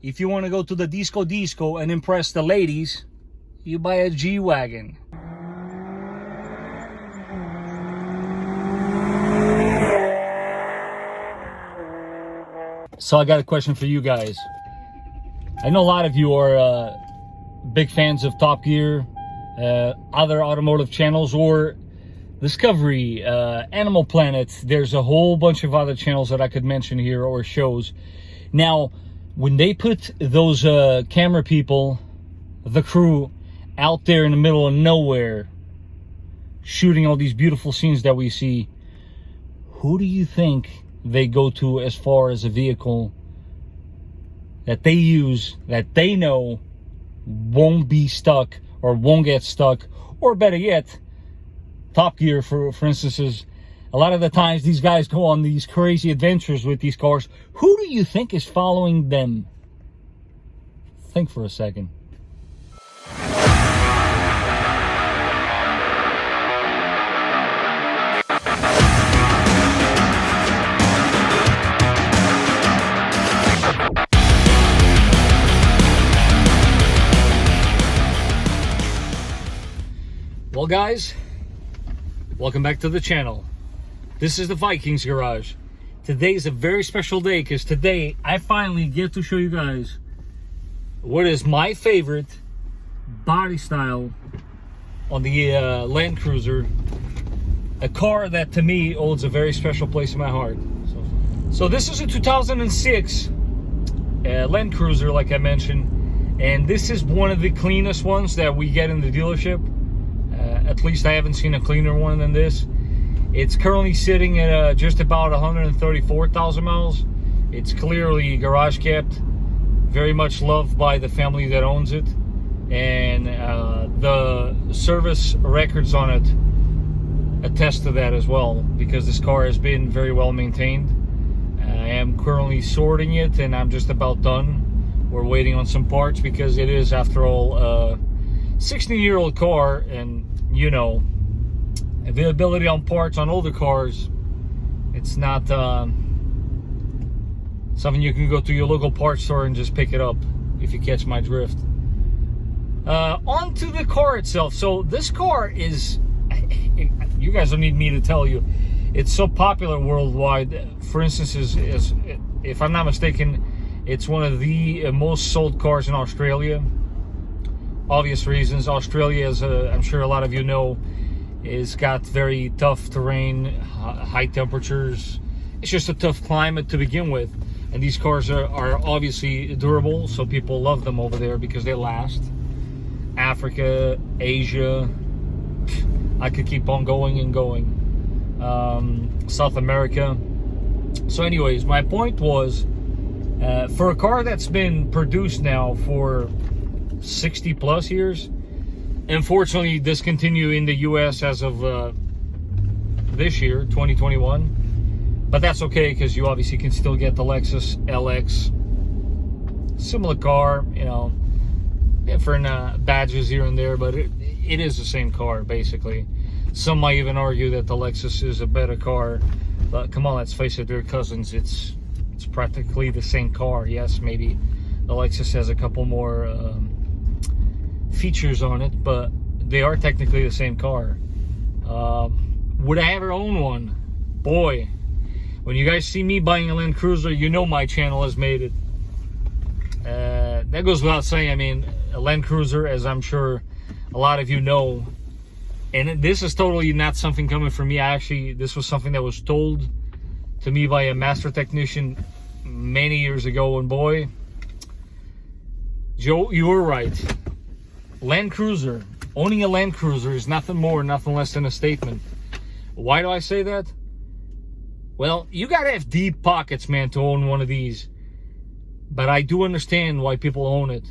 if you want to go to the disco and impress the ladies, you buy a G-Wagon. So I got a question for you guys. I know a lot of you are big fans of Top Gear, other automotive channels, or Discovery, Animal Planet. There's a whole bunch of other channels that I could mention here, or shows. Now, when they put those camera people, the crew, out there in the middle of nowhere, shooting all these beautiful scenes that we see, who do you think they go to as far as a vehicle that they use, that they know won't be stuck or won't get stuck? Or better yet, Top Gear, for instance, is a lot of the times these guys go on these crazy adventures with these cars. Who do you think is following them? Think for a second. Well, guys, welcome back to the channel. This is the Vikings Garage. Today is a very special day because today I finally get to show you guys what is my favorite body style on the Land Cruiser. A car that to me holds a very special place in my heart. So this is a 2006 Land Cruiser, like I mentioned, and this is one of the cleanest ones that we get in the dealership. At least I haven't seen a cleaner one than this. It's currently sitting at just about 134,000 miles. It's clearly garage kept, very much loved by the family that owns it, and the service records on it attest to that as well, because this car has been very well maintained. I am currently sorting it and I'm just about done. We're waiting on some parts because it is, after all, a 16-year-old car, and you know, availability on parts on older cars, it's not something you can go to your local parts store and just pick it up, if you catch my drift. On to the car itself. So this car is, you guys don't need me to tell you, it's so popular worldwide. For instance, is if I'm not mistaken, it's one of the most sold cars in Australia. Obvious reasons. Australia, as I'm sure a lot of you know, is got very tough terrain, high temperatures. It's just a tough climate to begin with, and these cars are obviously durable, so people love them over there because they last. Africa, Asia, I could keep on going and going. South America. So anyways, my point was, for a car that's been produced now for 60 plus years, unfortunately discontinued in the US as of this year, 2021, but that's okay because you obviously can still get the Lexus LX, similar car, you know, different badges here and there, but it is the same car basically. Some might even argue that the Lexus is a better car, but come on, let's face it, they're cousins. It's practically the same car. Yes, maybe the Lexus has a couple more features on it, but they are technically the same car. Would I ever own one? Boy, when you guys see me buying a Land Cruiser, you know my channel has made it. That goes without saying. I mean, a Land Cruiser, as I'm sure a lot of you know, and this is totally not something coming from me. This was something that was told to me by a master technician many years ago, and boy, Joe, you were right. Land Cruiser, owning a Land Cruiser is nothing more, nothing less than a statement. Why do I say that? Well, you gotta have deep pockets, man, to own one of these. But I do understand why people own it.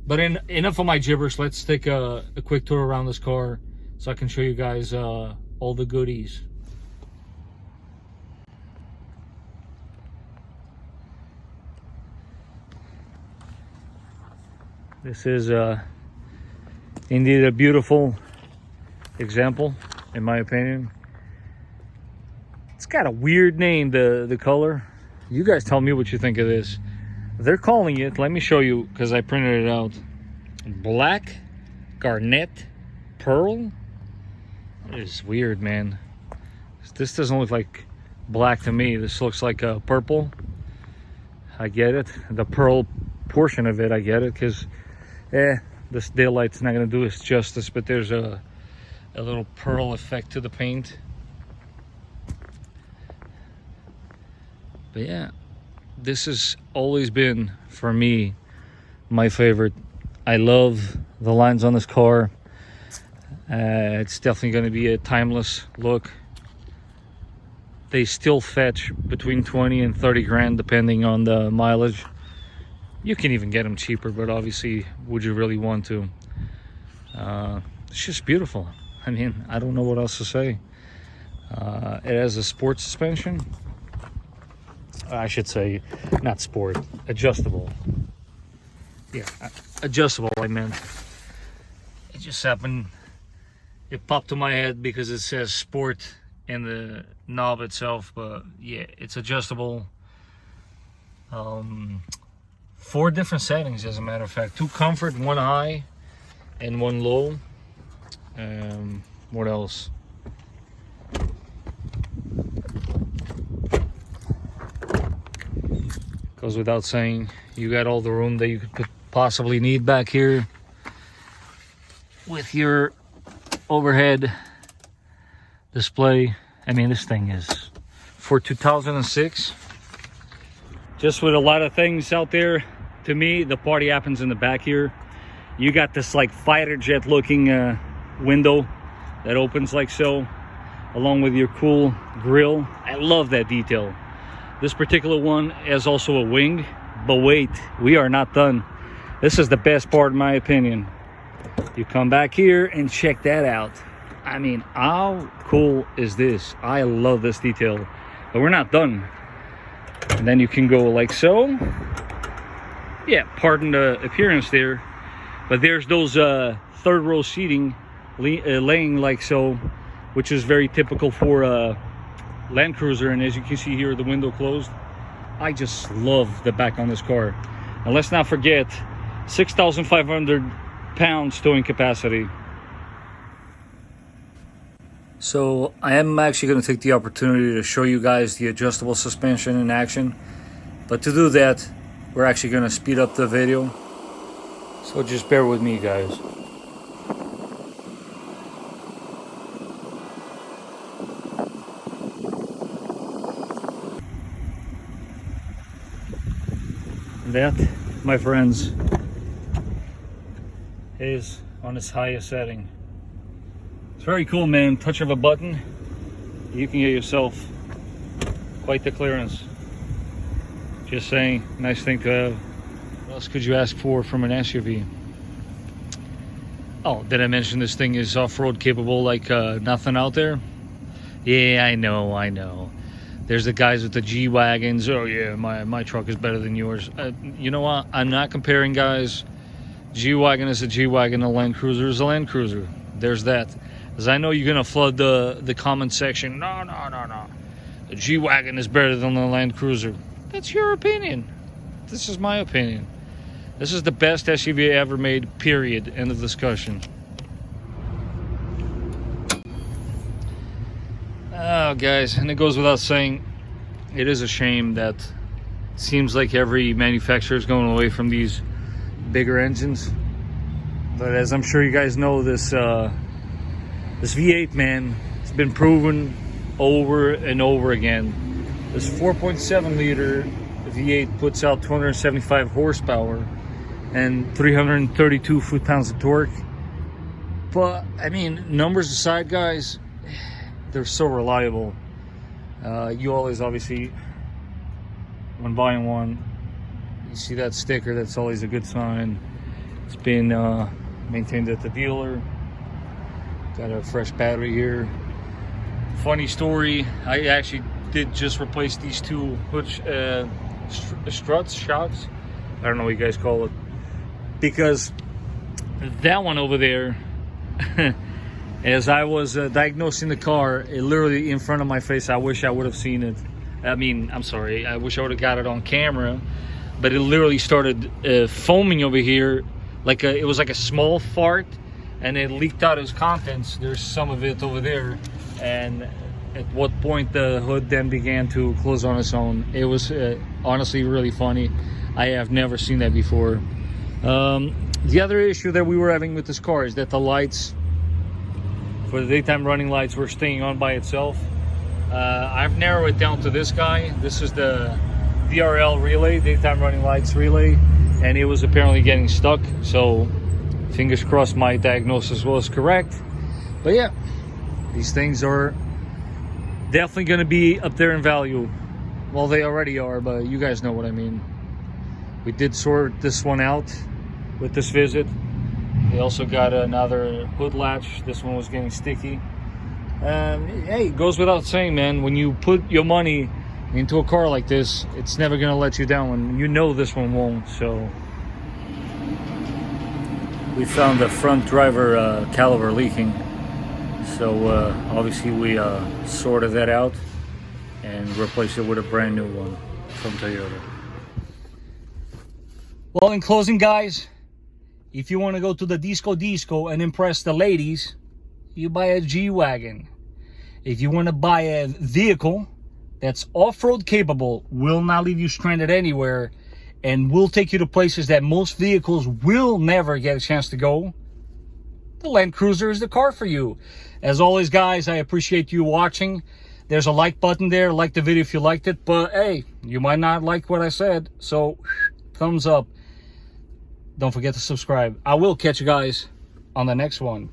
But enough of my gibberish. Let's take a quick tour around this car so I can show you guys all the goodies. This is indeed a beautiful example, in my opinion. It's got a weird name, the color. You guys tell me what you think of this. They're calling it, let me show you because I printed it out, black garnet pearl. It's weird, man. This doesn't look like black to me. This looks like a purple. I get it, the pearl portion of it, I get it, because this daylight's not going to do us justice, but there's a little pearl effect to the paint. But yeah, this has always been, for me, my favorite. I love the lines on this car. It's definitely going to be a timeless look. They still fetch between 20 and 30 grand depending on the mileage. You can even get them cheaper, but obviously, would you really want to? It's just beautiful. I mean, I don't know what else to say. It has a sport suspension. I should say, not sport, adjustable. Yeah, adjustable, I meant. It just happened, it popped to my head because it says sport in the knob itself, but yeah, it's adjustable. 4 different settings, as a matter of fact. 2 comfort, 1 high, and 1 low. What else? Goes without saying, you got all the room that you could possibly need back here with your overhead display. I mean, this thing is for 2006. Just with a lot of things out there, to me, the party happens in the back here. You got this like fighter jet looking window that opens like so, along with your cool grill. I love that detail. This particular one has also a wing, but wait, we are not done. This is the best part in my opinion. You come back here and check that out. I mean, how cool is this? I love this detail, but we're not done. And then you can go like so. Yeah, pardon the appearance there, but there's those third row seating laying like so, which is very typical for Land Cruiser. And as you can see here, the window closed. I just love the back on this car. And let's not forget 6,500 pounds towing capacity. So I am actually going to take the opportunity to show you guys the adjustable suspension in action, but to do that we're actually going to speed up the video, so just bear with me, guys. That, my friends, is on its highest setting. It's very cool, man. Touch of a button, you can get yourself quite the clearance. Just saying, nice thing to have. What else could you ask for from an SUV? Oh, did I mention this thing is off-road capable like nothing out there? Yeah, I know. There's the guys with the G-Wagons. Oh yeah, my truck is better than yours. You know what? I'm not comparing, guys. G-Wagon is a G-Wagon, a Land Cruiser is a Land Cruiser. There's that. Because I know you're going to flood the comment section. No. The G-Wagon is better than the Land Cruiser. That's your opinion. This is my opinion. This is the best SUV ever made, period. End of discussion. Oh, guys, and it goes without saying, it is a shame that it seems like every manufacturer is going away from these bigger engines. But as I'm sure you guys know, this V8, man, it's been proven over and over again. This 4.7 liter V8 puts out 275 horsepower and 332 foot-pounds of torque. But I mean, numbers aside, guys, they're so reliable. You always, obviously, when buying one, you see that sticker. That's always a good sign. It's been maintained at the dealer. Got a fresh battery here. Funny story, I actually did just replace these 2 shocks. I don't know what you guys call it, because that one over there, as I was diagnosing the car, it literally in front of my face. I wish I would have seen it. I mean, I'm sorry, I wish I would have got it on camera, but it literally started foaming over here, like it was like a small fart, and it leaked out its contents. There's some of it over there, and at what point the hood then began to close on its own. It was honestly really funny. I have never seen that before. The other issue that we were having with this car is that the lights for the daytime running lights were staying on by itself. I've narrowed it down to this guy. This is the DRL relay, daytime running lights relay, and it was apparently getting stuck. So fingers crossed my diagnosis was correct. But yeah, these things are definitely going to be up there in value. Well, they already are, but you guys know what I mean. We did sort this one out with this visit. They also got another hood latch. This one was getting sticky. Hey, it goes without saying, man, when you put your money into a car like this, it's never gonna let you down, and you know this one won't. So we found the front driver caliper leaking, so obviously we sorted that out and replaced it with a brand new one from Toyota. Well, in closing, guys, if you want to go to the disco and impress the ladies, you buy a G-Wagon. If you want to buy a vehicle that's off-road capable, will not leave you stranded anywhere, and will take you to places that most vehicles will never get a chance to go, the Land Cruiser is the car for you. As always, guys, I appreciate you watching. There's a like button there. Like the video if you liked it, but hey, you might not like what I said, so thumbs up. Don't forget to subscribe. I will catch you guys on the next one.